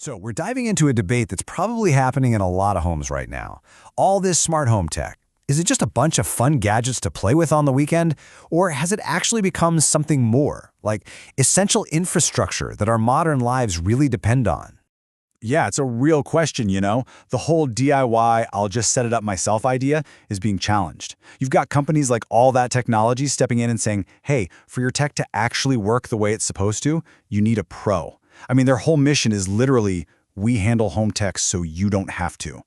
So we're diving into a debate that's probably happening in a lot of homes right now. All this smart home tech. Is it just a bunch of fun gadgets to play with on the weekend? Or has it actually become something more, like essential infrastructure that our modern lives really depend on? Yeah, it's a real question, you know? The whole DIY, I'll just set it up myself idea is being challenged. You've got companies like All That Technology stepping in and saying, hey, for your tech to actually work the way it's supposed to, you need a pro. I mean, their whole mission is literally, we handle home tech so you don't have to.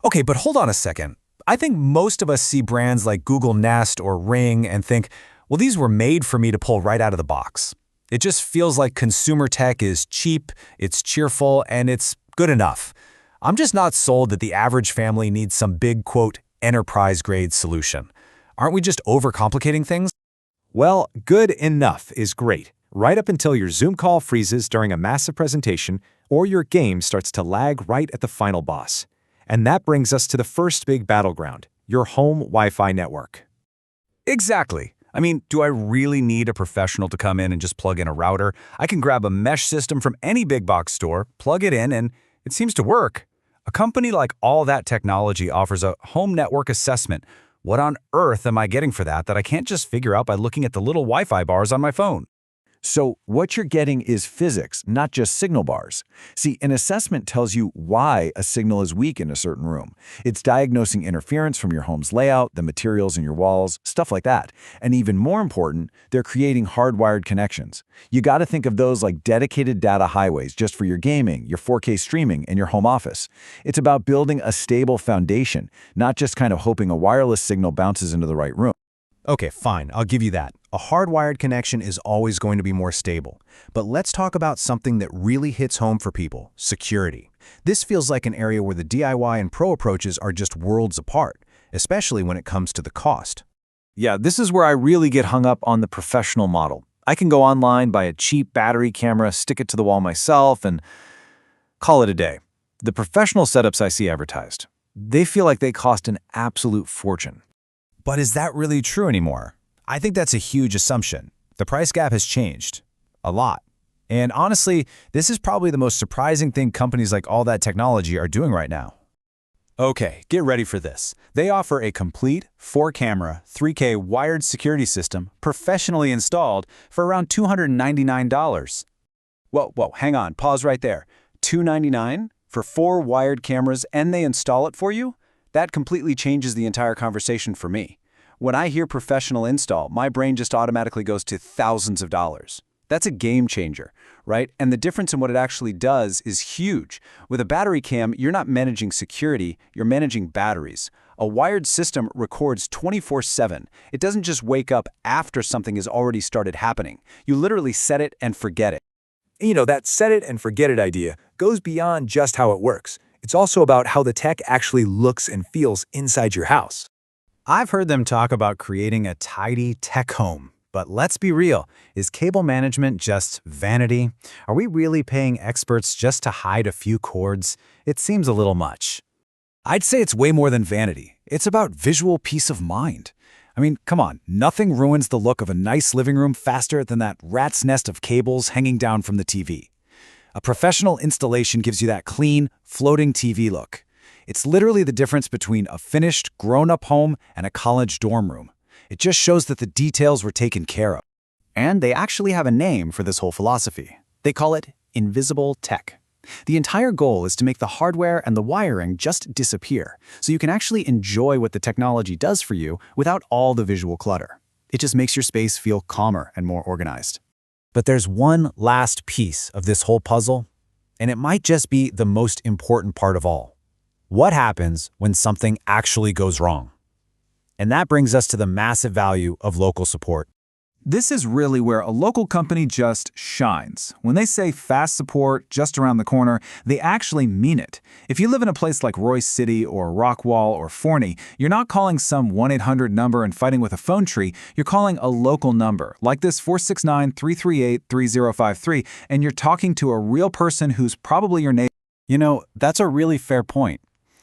Okay, but hold on a second. I think most of us see brands like Google Nest or Ring and think, well, these were made for me to pull right out of the box. It just feels like consumer tech is cheap, it's cheerful, and it's good enough. I'm just not sold that the average family needs some big, quote, enterprise-grade solution. Aren't we just overcomplicating things? Well, good enough is great, right up until your Zoom call freezes during a massive presentation or your game starts to lag right at the final boss. And that brings us to the first big battleground, your home Wi-Fi network. Exactly. I mean, do I really need a professional to come in and just plug in a router? I can grab a mesh system from any big box store, plug it in, and it seems to work. A company like All That Technology offers a home network assessment. What on earth am I getting for that I can't just figure out by looking at the little Wi-Fi bars on my phone? So what you're getting is physics, not just signal bars. See, an assessment tells you why a signal is weak in a certain room. It's diagnosing interference from your home's layout, the materials in your walls, stuff like that. And even more important, they're creating hardwired connections. You got to think of those like dedicated data highways just for your gaming, your 4K streaming, and your home office. It's about building a stable foundation, not just kind of hoping a wireless signal bounces into the right room. Okay, fine, I'll give you that. A hardwired connection is always going to be more stable. But let's talk about something that really hits home for people, security. This feels like an area where the DIY and pro approaches are just worlds apart, especially when it comes to the cost. Yeah, this is where I really get hung up on the professional model. I can go online, buy a cheap battery camera, stick it to the wall myself, and call it a day. The professional setups I see advertised, they feel like they cost an absolute fortune. But is that really true anymore? I think that's a huge assumption. The price gap has changed. A lot. And honestly, this is probably the most surprising thing companies like All That Technology are doing right now. Okay, get ready for this. They offer a complete 4-camera, 3K wired security system professionally installed for around $299. Whoa, hang on, pause right there. $299 for 4 wired cameras and they install it for you? That completely changes the entire conversation for me. When I hear professional install, my brain just automatically goes to thousands of dollars. That's a game changer, right? And the difference in what it actually does is huge. With a battery cam, you're not managing security, you're managing batteries. A wired system records 24/7. It doesn't just wake up after something has already started happening. You literally set it and forget it. You know, that set it and forget it idea goes beyond just how it works. It's also about how the tech actually looks and feels inside your house. I've heard them talk about creating a tidy tech home. But let's be real, is cable management just vanity? Are we really paying experts just to hide a few cords? It seems a little much. I'd say it's way more than vanity. It's about visual peace of mind. I mean, come on, nothing ruins the look of a nice living room faster than that rat's nest of cables hanging down from the TV. A professional installation gives you that clean, floating TV look. It's literally the difference between a finished, grown-up home and a college dorm room. It just shows that the details were taken care of. And they actually have a name for this whole philosophy. They call it invisible tech. The entire goal is to make the hardware and the wiring just disappear, so you can actually enjoy what the technology does for you without all the visual clutter. It just makes your space feel calmer and more organized. But there's one last piece of this whole puzzle, and it might just be the most important part of all. What happens when something actually goes wrong? And that brings us to the massive value of local support. This is really where a local company just shines. When they say fast support just around the corner, they actually mean it. If you live in a place like Royce City or Rockwall or Forney, you're not calling some 1-800 number and fighting with a phone tree. You're calling a local number, like this 469-338-3053, and you're talking to a real person who's probably your neighbor. You know, that's a really fair point.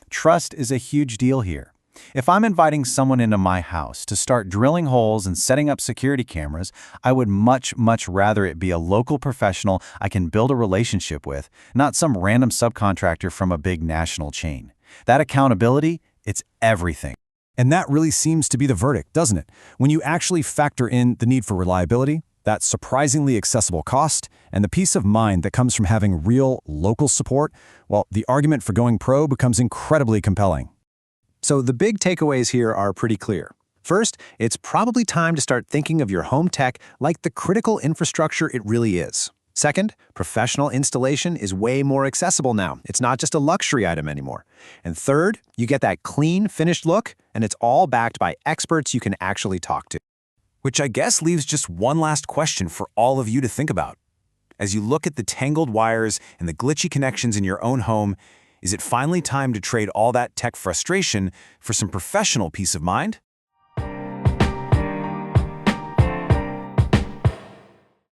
Trust is a huge deal here. If I'm inviting someone into my house to start drilling holes and setting up security cameras, I would much rather it be a local professional I can build a relationship with, not some random subcontractor from a big national chain. That accountability, it's everything. And that really seems to be the verdict, doesn't it? When you actually factor in the need for reliability, that surprisingly accessible cost, and the peace of mind that comes from having real, local support, well, the argument for going pro becomes incredibly compelling. So the big takeaways here are pretty clear. First, it's probably time to start thinking of your home tech like the critical infrastructure it really is. Second, professional installation is way more accessible now. It's not just a luxury item anymore. And third, you get that clean, finished look, and it's all backed by experts you can actually talk to. Which I guess leaves just one last question for all of you to think about. As you look at the tangled wires and the glitchy connections in your own home, is it finally time to trade all that tech frustration for some professional peace of mind?